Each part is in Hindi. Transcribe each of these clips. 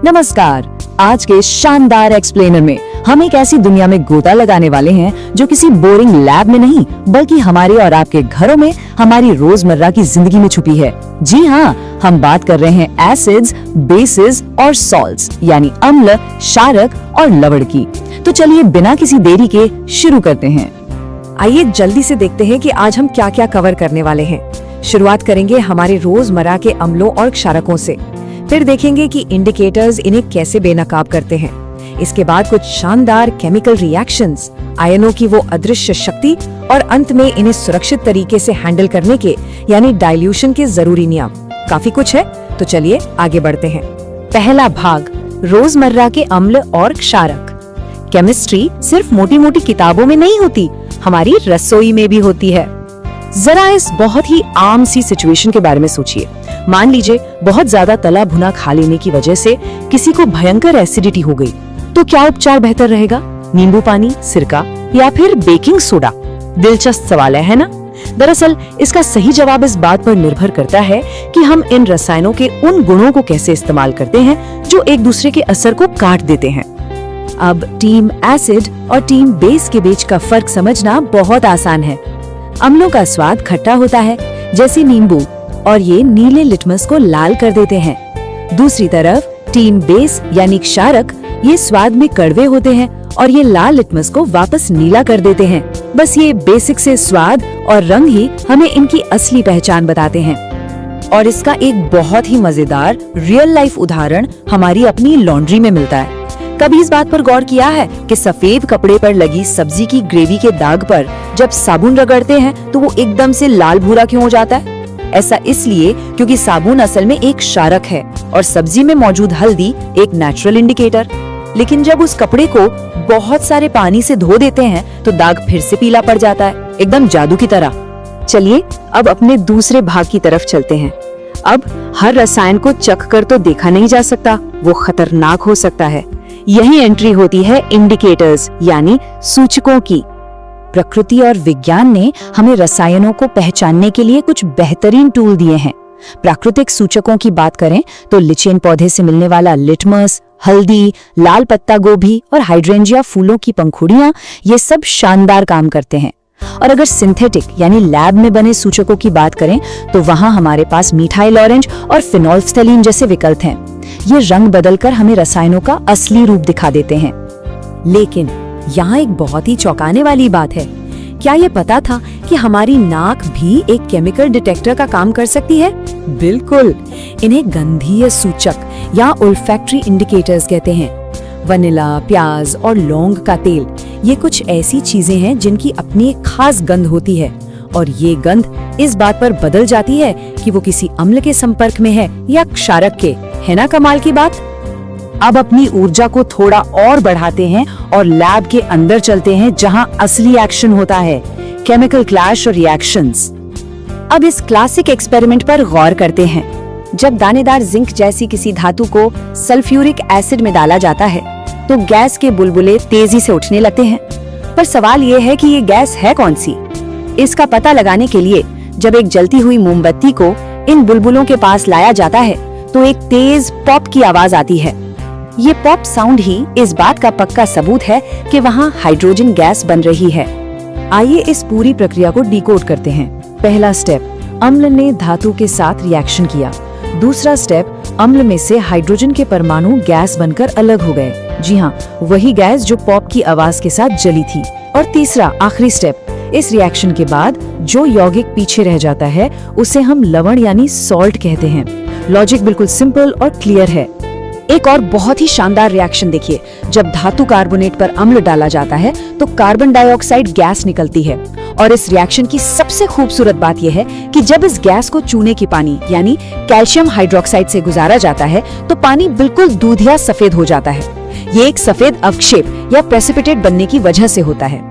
नमस्कार। आज के शानदार एक्सप्लेनर में हम एक ऐसी दुनिया में गोता लगाने वाले हैं जो किसी बोरिंग लैब में नहीं बल्कि हमारे और आपके घरों में हमारी रोजमर्रा की जिंदगी में छुपी है। जी हाँ, हम बात कर रहे हैं एसिड्स, बेसिस और सॉल्ट्स यानी अम्ल, क्षारक और लवण की। तो चलिए बिना किसी देरी के शुरू करते हैं। आइए जल्दी से देखते हैं कि आज हम क्या क्या कवर करने वाले हैं। शुरुआत करेंगे हमारे रोजमर्रा के अम्लों और क्षारकों से। फिर देखेंगे कि इंडिकेटर्स इन्हें कैसे बेनकाब करते हैं। इसके बाद कुछ शानदार केमिकल रिएक्शंस, आयनों की वो अदृश्य शक्ति और अंत में इन्हें सुरक्षित तरीके से हैंडल करने के यानी डाइल्यूशन के जरूरी नियम। काफी कुछ है, तो चलिए आगे बढ़ते हैं। पहला भाग, रोजमर्रा के अम्ल और क्षारक। केमिस्ट्री सिर्फ मोटी मोटी किताबों में नहीं होती, हमारी रसोई में भी होती है। जरा इस बहुत ही आम सी सिचुएशन के बारे में सोचिए। मान लीजिए बहुत ज्यादा तला भुना खा लेने की वजह से किसी को भयंकर एसिडिटी हो गई, तो क्या उपचार बेहतर रहेगा? नींबू पानी, सिरका या फिर बेकिंग सोडा? दिलचस्प सवाल है ना? दरअसल इसका सही जवाब इस बात पर निर्भर करता है कि हम इन रसायनों के उन गुणों को कैसे इस्तेमाल करते हैं जो एक दूसरे के असर को काट देते हैं। अब टीम एसिड और टीम बेस के बीच का फर्क समझना बहुत आसान है। अम्लों का स्वाद खट्टा होता है जैसे नींबू, और ये नीले लिटमस को लाल कर देते हैं। दूसरी तरफ टीम बेस यानी क्षारक ये स्वाद में कड़वे होते हैं और ये लाल लिटमस को वापस नीला कर देते हैं। बस ये बेसिक से स्वाद और रंग ही हमें इनकी असली पहचान बताते हैं। और इसका एक बहुत ही मजेदार रियल लाइफ उदाहरण हमारी अपनी लॉन्ड्री में मिलता है। कभी इस बात पर गौर किया है कि सफेद कपड़े पर लगी सब्जी की ग्रेवी के दाग पर जब साबुन रगड़ते हैं तो वो एकदम से लाल भूरा क्यों हो जाता है? ऐसा इसलिए क्योंकि साबुन असल में एक क्षारक है और सब्जी में मौजूद हल्दी एक नेचुरल इंडिकेटर। लेकिन जब उस कपड़े को बहुत सारे पानी से धो देते हैं तो दाग फिर से पीला पड़ जाता है, एकदम जादू की तरह। चलिए अब अपने दूसरे भाग की तरफ चलते हैं। अब हर रसायन को चख कर तो देखा नहीं जा सकता, वो खतरनाक हो सकता है। यही एंट्री होती है इंडिकेटर्स यानी सूचकों की। प्रकृति और विज्ञान ने हमें रसायनों को पहचानने के लिए कुछ बेहतरीन टूल दिए हैं। प्राकृतिक सूचकों की बात करें तो लिचेन पौधे से मिलने वाला लिटमस, हल्दी, लाल पत्ता गोभी और हाइड्रेंजिया फूलों की पंखुड़ियां, ये सब शानदार काम करते हैं। और अगर सिंथेटिक यानी लैब में बने सूचकों की बात करें तो वहां हमारे पास मिथाइल ऑरेंज और फिनोल्फ्थलीन जैसे विकल्प हैं। ये रंग बदलकर हमें रसायनों का असली रूप दिखा देते हैं। लेकिन यहाँ एक बहुत ही चौंकाने वाली बात है। क्या ये पता था कि हमारी नाक भी एक केमिकल डिटेक्टर का काम कर सकती है? बिल्कुल, इन्हें गंधीय सूचक या ओल्फैक्टरी इंडिकेटर्स कहते हैं। वनीला, प्याज और लौंग का तेल, ये कुछ ऐसी चीजें हैं जिनकी अपनी एक खास गंध होती है और ये गंध इस बात पर बदल जाती है कि वो किसी अम्ल के संपर्क में है या क्षारक के। है ना कमाल की बात? अब अपनी ऊर्जा को थोड़ा और बढ़ाते हैं और लैब के अंदर चलते हैं जहां असली एक्शन होता है, केमिकल क्लैश और रिएक्शंस। अब इस क्लासिक एक्सपेरिमेंट पर गौर करते हैं। जब दानेदार जिंक जैसी किसी धातु को सल्फ्यूरिक एसिड में डाला जाता है तो गैस के बुलबुले तेजी से उठने लगते हैं। पर सवाल ये है कि ये गैस है कौन सी? इसका पता लगाने के लिए जब एक जलती हुई मोमबत्ती को इन बुलबुलों के पास लाया जाता है तो एक तेज पॉप की आवाज आती है। ये पॉप साउंड ही इस बात का पक्का सबूत है कि वहाँ हाइड्रोजन गैस बन रही है। आइए इस पूरी प्रक्रिया को डिकोड करते हैं। पहला स्टेप, अम्ल ने धातु के साथ रिएक्शन किया। दूसरा स्टेप, अम्ल में से हाइड्रोजन के परमाणु गैस बनकर अलग हो गए। जी हाँ, वही गैस जो पॉप की आवाज के साथ जली थी। और तीसरा आखिरी स्टेप, इस रिएक्शन के बाद जो यौगिक पीछे रह जाता है उसे हम लवण यानी सॉल्ट कहते हैं। लॉजिक बिल्कुल सिंपल और क्लियर है। एक और बहुत ही शानदार रिएक्शन देखिए। जब धातु कार्बोनेट पर अम्ल डाला जाता है तो कार्बन डाइऑक्साइड गैस निकलती है। और इस रिएक्शन की सबसे खूबसूरत बात यह है कि जब इस गैस को चूने की पानी यानी कैल्शियम हाइड्रोक्साइड से गुजारा जाता है तो पानी बिल्कुल दूधिया सफेद हो जाता है। ये एक सफेद अवक्षेप या प्रेसिपिटेट बनने की वजह से होता है।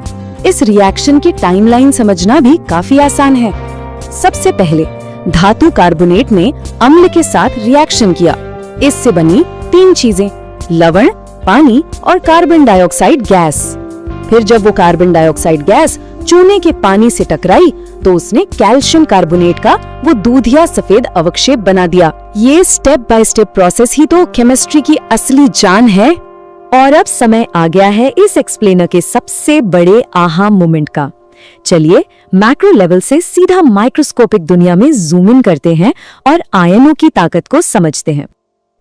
इस रिएक्शन की टाइमलाइन समझना भी काफी आसान है। सबसे पहले धातु कार्बोनेट ने अम्ल के साथ रिएक्शन किया। इससे बनी 3 चीजें, लवण, पानी और कार्बन डाइऑक्साइड गैस। फिर जब वो कार्बन डाइऑक्साइड गैस चूने के पानी से टकराई तो उसने कैल्शियम कार्बोनेट का वो दूधिया सफेद अवक्षेप बना दिया। ये स्टेप बाय स्टेप प्रोसेस ही तो केमिस्ट्री की असली जान है। और अब समय आ गया है इस एक्सप्लेनर के सबसे बड़े आहा मोमेंट का। चलिए मैक्रो लेवल से सीधा माइक्रोस्कोपिक दुनिया में जूम इन करते हैं और आयनों की ताकत को समझते हैं।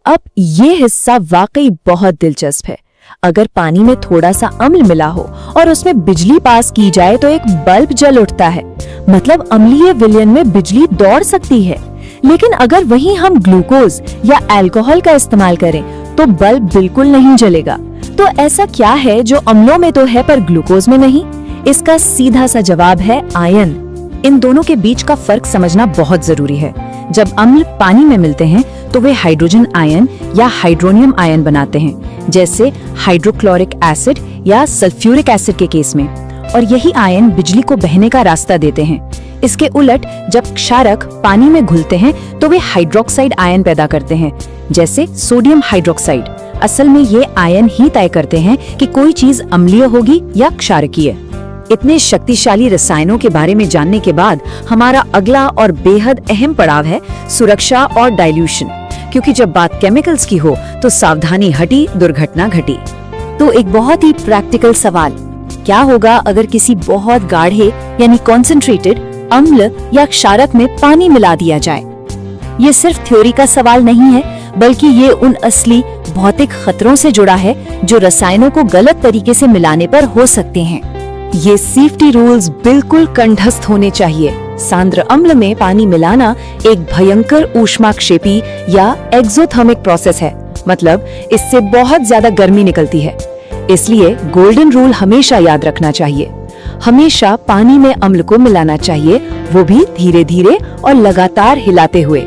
अब ये हिस्सा वाकई बहुत दिलचस्प है। अगर पानी में थोड़ा सा अम्ल मिला हो और उसमें बिजली पास की जाए तो एक बल्ब जल उठता है, मतलब अम्लीय विलयन में बिजली दौड़ सकती है। लेकिन अगर वहीं हम ग्लूकोज या अल्कोहल का इस्तेमाल करें तो बल्ब बिल्कुल नहीं जलेगा। तो ऐसा क्या है जो अम्लों में तो है पर ग्लूकोज में नहीं? इसका सीधा सा जवाब है आयन। इन दोनों के बीच का फर्क समझना बहुत जरूरी है। जब अम्ल पानी में मिलते हैं तो वे हाइड्रोजन आयन या हाइड्रोनियम आयन बनाते हैं, जैसे हाइड्रोक्लोरिक एसिड या सल्फ्यूरिक एसिड के केस में, और यही आयन बिजली को बहने का रास्ता देते हैं। इसके उलट जब क्षारक पानी में घुलते हैं तो वे हाइड्रोक्साइड आयन पैदा करते हैं, जैसे सोडियम हाइड्रोक्साइड। असल में ये आयन ही तय करते हैं कि कोई चीज अम्लीय होगी या क्षारकीय। इतने शक्तिशाली रसायनों के बारे में जानने के बाद हमारा अगला और बेहद अहम पड़ाव है सुरक्षा और डाइल्यूशन, क्योंकि जब बात केमिकल्स की हो तो सावधानी हटी दुर्घटना घटी। तो एक बहुत ही प्रैक्टिकल सवाल, क्या होगा अगर किसी बहुत गाढ़े यानी कॉन्सेंट्रेटेड अम्ल या क्षारक में पानी मिला दिया जाए? ये सिर्फ थ्योरी का सवाल नहीं है, बल्कि ये उन असली भौतिक खतरों से जुड़ा है जो रसायनों को गलत तरीके से मिलाने पर हो सकते हैं। ये सेफ्टी रूल्स बिल्कुल कंठस्थ होने चाहिए। सांद्र अम्ल में पानी मिलाना एक भयंकर ऊष्माक्षेपी या एक्सोथर्मिक प्रोसेस है, मतलब इससे बहुत ज्यादा गर्मी निकलती है। इसलिए गोल्डन रूल हमेशा याद रखना चाहिए। हमेशा पानी में अम्ल को मिलाना चाहिए, वो भी धीरे धीरे और लगातार हिलाते हुए।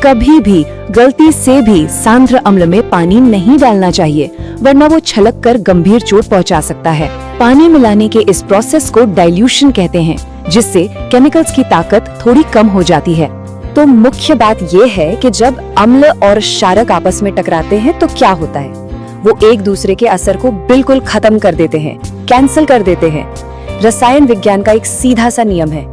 कभी भी गलती से भी सांद्र अम्ल में पानी नहीं डालना चाहिए, वरना वो छलक कर गंभीर चोट पहुंचा सकता है। पानी मिलाने के इस प्रोसेस को डाइल्यूशन कहते हैं, जिससे केमिकल्स की ताकत थोड़ी कम हो जाती है। तो मुख्य बात ये है कि जब अम्ल और क्षारक आपस में टकराते हैं तो क्या होता है? वो एक दूसरे के असर को बिल्कुल खत्म कर देते हैं, कैंसिल कर देते हैं। रसायन विज्ञान का एक सीधा सा नियम है,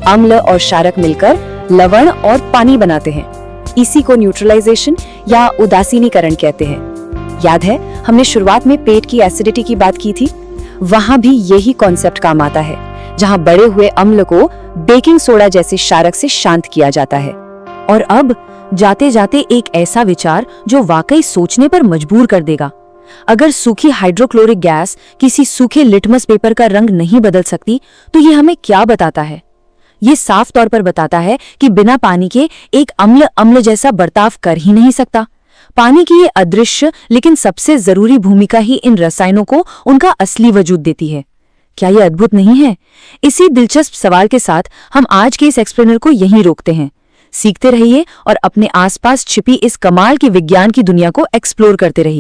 अम्ल और क्षारक मिलकर लवण और पानी बनाते हैं। इसी को न्यूट्रलाइजेशन या उदासीनीकरण कहते हैं। याद है हमने शुरुआत में पेट की एसिडिटी की बात की थी? वहाँ भी यही कॉन्सेप्ट काम आता है, जहाँ बढ़े हुए अम्ल को बेकिंग सोडा जैसे क्षारक से शांत किया जाता है। और अब जाते जाते एक ऐसा विचार जो वाकई सोचने पर मजबूर कर देगा। अगर सूखी हाइड्रोक्लोरिक गैस किसी सूखे लिटमस पेपर का रंग नहीं बदल सकती, तो ये हमें क्या बताता है? ये साफ तौर पर बताता है कि बिना पानी के एक अम्ल अम्ल जैसा बर्ताव कर ही नहीं सकता। पानी की ये अदृश्य लेकिन सबसे जरूरी भूमिका ही इन रसायनों को उनका असली वजूद देती है। क्या ये अद्भुत नहीं है? इसी दिलचस्प सवाल के साथ हम आज के इस एक्सप्लेनर को यहीं रोकते हैं। सीखते रहिए और अपने आसपास छिपी इस कमाल की विज्ञान की दुनिया को एक्सप्लोर करते रहिए।